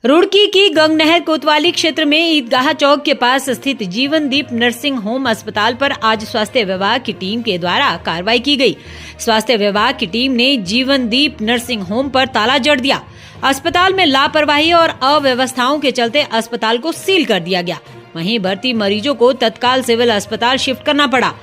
रुड़की की गंगनहर कोतवाली क्षेत्र में ईदगाह चौक के पास स्थित जीवनदीप नर्सिंग होम अस्पताल पर आज स्वास्थ्य विभाग की टीम के द्वारा कार्रवाई की गई। स्वास्थ्य विभाग की टीम ने जीवनदीप नर्सिंग होम पर ताला जड़ दिया। अस्पताल में लापरवाही और अव्यवस्थाओं के चलते अस्पताल को सील कर दिया गया। वहीं भर्ती मरीजों को तत्काल सिविल अस्पताल शिफ्ट करना पड़ा।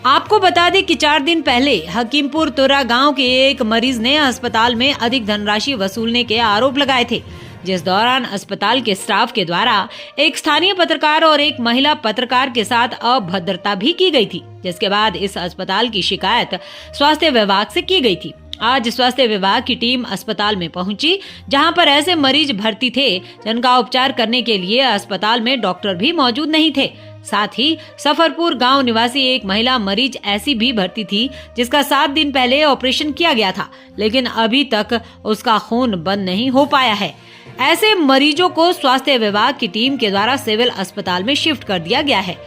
आपको बता दें कि 4 दिन पहले हकीमपुर तुरा गांव के एक मरीज ने अस्पताल में अधिक धनराशि वसूलने के आरोप लगाए थे, जिस दौरान अस्पताल के स्टाफ के द्वारा एक स्थानीय पत्रकार और एक महिला पत्रकार के साथ अभद्रता भी की गई थी, जिसके बाद इस अस्पताल की शिकायत स्वास्थ्य विभाग से की गई थी। आज स्वास्थ्य विभाग की टीम अस्पताल में पहुंची, जहां पर ऐसे मरीज भर्ती थे जिनका उपचार करने के लिए अस्पताल में डॉक्टर भी मौजूद नहीं थे। साथ ही सफरपुर गांव निवासी एक महिला मरीज ऐसी भी भर्ती थी जिसका 7 दिन पहले ऑपरेशन किया गया था, लेकिन अभी तक उसका खून बंद नहीं हो पाया है। ऐसे मरीजों को स्वास्थ्य विभाग की टीम के द्वारा सिविल अस्पताल में शिफ्ट कर दिया गया है।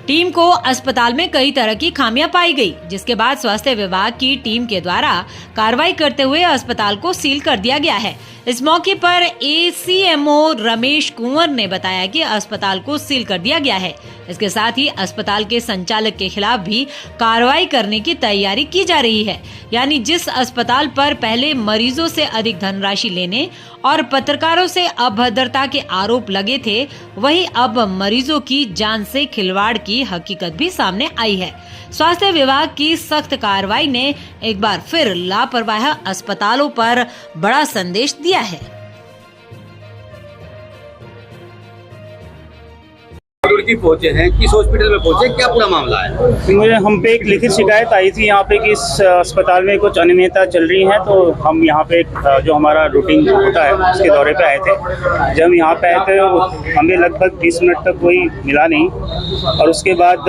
टीम को अस्पताल में कई तरह की खामियां पाई गई, जिसके बाद स्वास्थ्य विभाग की टीम के द्वारा कार्रवाई करते हुए अस्पताल को सील कर दिया गया है। इस मौके पर ACMO रमेश कुंवर ने बताया कि अस्पताल को सील कर दिया गया है। इसके साथ ही अस्पताल के संचालक के खिलाफ भी कार्रवाई करने की तैयारी की जा रही है। यानी जिस अस्पताल पर पहले मरीजों से अधिक धनराशि लेने और पत्रकारों से अभद्रता के आरोप लगे थे, वही अब मरीजों की जान से खिलवाड़ की हकीकत भी सामने आई है। स्वास्थ्य विभाग की सख्त कार्रवाई ने एक बार फिर लापरवाह अस्पतालों पर बड़ा संदेश दिया है। रुड़की पहुंचे हैं, किस हॉस्पिटल में पहुंचे, क्या पूरा मामला है? मुझे हम पे एक लिखित शिकायत आई थी यहाँ पे कि इस अस्पताल में कुछ अनियमितता चल रही है, तो हम यहाँ पे जो हमारा रूटीन होता है उसके दौरे पे आए थे। जब हम यहाँ पे आए थे हमें लगभग 20 मिनट तक कोई मिला नहीं, और उसके बाद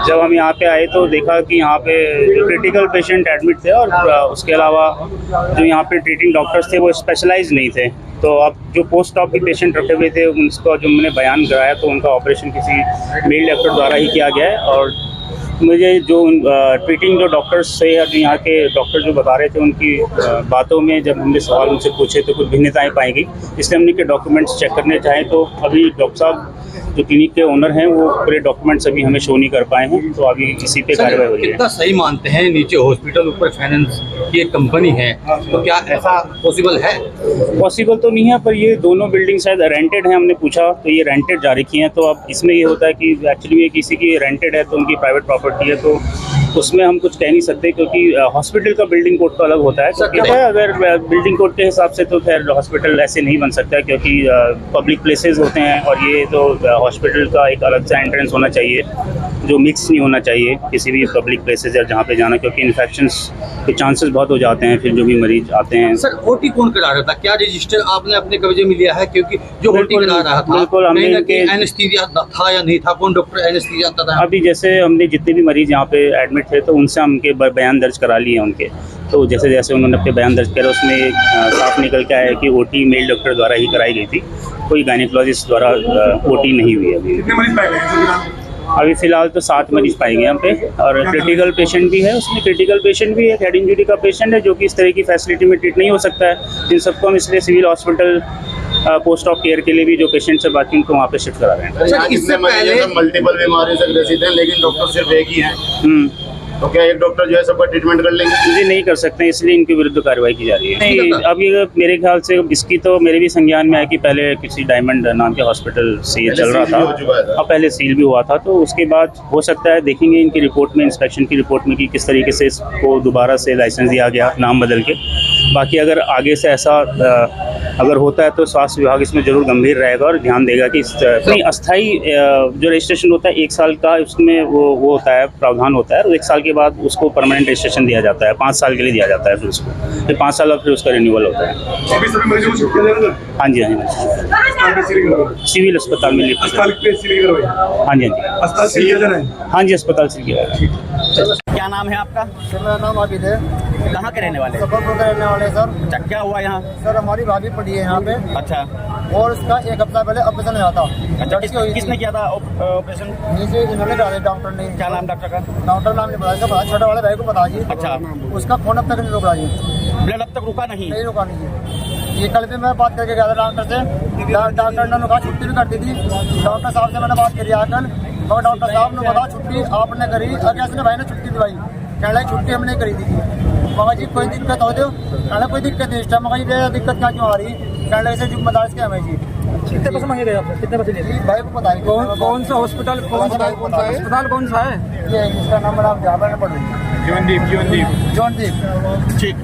जब हम यहाँ पे आए तो देखा कि यहाँ पे जो क्रिटिकल पेशेंट एडमिट थे और उसके अलावा जो यहाँ पे ट्रीटिंग डॉक्टर्स थे वो स्पेशलाइज नहीं थे। तो अब जो पोस्ट ऑप के पेशेंट रखे हुए थे उनको जो मैंने बयान कराया तो उनका ऑपरेशन किसी मेल डॉक्टर द्वारा ही किया गया है। और मुझे जो ट्रीटिंग जो डॉक्टर्स थे या यहाँ के डॉक्टर जो बता रहे थे उनकी बातों में जब हमने सवाल उनसे पूछे तो कुछ भिन्नताएं पाई गई, इसलिए हमने के डॉक्यूमेंट्स चेक करने चाहे तो अभी डॉक्टर साहब जो क्लिनिक के ओनर हैं वो पूरे डॉक्यूमेंट्स अभी हमें शो नहीं कर पाए हैं, तो अभी इसी पे कार्रवाई हो रही है। कितना सही मानते हैं, नीचे हॉस्पिटल ऊपर फाइनेंस की एक कंपनी है, तो क्या ऐसा पॉसिबल है? पॉसिबल तो नहीं है, पर ये दोनों बिल्डिंग शायद रेंटेड हैं, हमने पूछा तो ये रेंटेड जा रखी हैं। तो अब इसमें ये होता है कि एक्चुअली ये किसी की रेंटेड है तो उनकी प्राइवेट प्रॉपर्टी है, तो उसमें हम कुछ कह नहीं सकते क्योंकि हॉस्पिटल का बिल्डिंग कोड तो अलग होता है। क्योंकि अगर बिल्डिंग कोड के हिसाब से तो खैर हॉस्पिटल ऐसे नहीं बन सकता, क्योंकि पब्लिक प्लेसेस होते हैं और ये तो हॉस्पिटल का एक अलग सा एंट्रेंस होना चाहिए जो मिक्स नहीं होना चाहिए किसी भी पब्लिक प्लेसेस या जहाँ पे जाना, क्योंकि इन्फेक्शंस के चांसेस बहुत हो जाते हैं फिर जो भी मरीज आते हैं। सर ओटी कौन करा रहा था, क्या रजिस्टर आपने अपने कब्जे में लिया है? क्योंकि जो ओटी करा रहा था बिल्कुल हमने एनेस्थीसिया था या नहीं था, कौन डॉक्टर एनेस्थीसिया था? अभी जैसे हमने जितने भी मरीज यहाँ पे एडमिट थे तो उनसे हमके बयान दर्ज करा लिए उनके, तो जैसे जैसे उन्होंने अपने बयान दर्ज करा उसमें साफ निकल के आया कि ओटी मेल डॉक्टर द्वारा ही कराई गई थी, कोई गायनेकोलॉजिस्ट द्वारा ओटी नहीं हुई। अभी कितने मरीज पाए गए? अभी फिलहाल तो 7 मरीज पाए गए यहाँ पे, और क्रिटिकल पेशेंट भी है, उसमें क्रिटिकल पेशेंट भी है, हेड इंजरी का पेशेंट है जो कि इस तरह की फैसिलिटी में ट्रीट नहीं हो सकता है। इन सबको हम इसलिए civil hospital post of care के लिए भी जो पेशेंट्स है बाकी उनको वहाँ पे शिफ्ट करा रहे हैं। सर इससे पहले मल्टीपल बीमारी से ग्रसित हैं, लेकिन डॉक्टर सिर्फ एक ही हैं। तो क्या एक डॉक्टर जो है सबका ट्रीटमेंट कर लेंगे? जी नहीं कर सकते, इसलिए इनके विरुद्ध कार्रवाई की जा रही है। नहीं, अभी मेरे ख्याल से इसकी तो मेरे भी संज्ञान में है कि पहले किसी डायमंड नाम के हॉस्पिटल से ये चल रहा था, अब पहले सील भी हुआ था, तो उसके बाद हो सकता है देखेंगे इनकी रिपोर्ट में, इंस्पेक्शन की रिपोर्ट में कि किस तरीके से इसको दोबारा से लाइसेंस दिया गया नाम बदल के। बाकी अगर आगे से ऐसा अगर होता है तो स्वास्थ्य विभाग इसमें जरूर गंभीर रहेगा और ध्यान देगा कि अस्थायी जो रजिस्ट्रेशन होता है 1 साल का, उसमें वो होता है, प्रावधान होता है, और 1 साल के बाद उसको परमानेंट रजिस्ट्रेशन दिया जाता है, 5 साल के लिए दिया जाता है, फिर उसको फिर 5 साल फिर उसका रिन्यूअल होता है। हाँ जी, हाँ जी, सिविल अस्पताल में हाँ जी, हाँ जी, अस्पताल सील किया है। क्या नाम है आपका? सर मेरा नाम आबिद है। कहाँ के रहने वाले? सफरपुर के रहने वाले सर। अच्छा, क्या हुआ यहाँ? सर हमारी भाभी पड़ी है यहाँ पे। अच्छा, और उसका 1 हफ्ता पहले ऑपरेशन हुआ था। अच्छा, किसने किया था ऑपरेशन? नीचे इन्होंने करा दिया डॉक्टर ने। क्या नाम डॉक्टर का? डॉक्टर नाम नहीं बताया, छोटे वाले भाई को बता दिए। अच्छा, उसका फोन अब तक नहीं रुका जी। ब्लड अब तक रुका नहीं? नहीं रुका नहीं। ये कल भी मैं बात करके गया था डॉक्टर से, डॉक्टर ने कहा छुट्टी भी कर दी थी। डॉक्टर साहब से मैंने बात करी आकर, और डॉक्टर साहब ने बताया छुट्टी आपने करी, अगस्त ने भाई ने छुट्टी दिलाई, कहना छुट्टी हमने करी थी। मगर जी कोई दिक्कत हो दो, कहना कोई दिक्कत नहीं इस टाइम, मगर ये दिक्कत क्या क्यों आ रही, कहने से जिम्मेदार इसके हमें जी। कितने पैसे मांगे गए आपसे, कितने पैसे लिए? भाई को पता नहीं कौन सा हॉस्पिटल, अस्पताल कौन सा है? ये इसका नंबर आप जहाँ पर पढ़ो, जीवनदीप जॉनदीप। ठीक।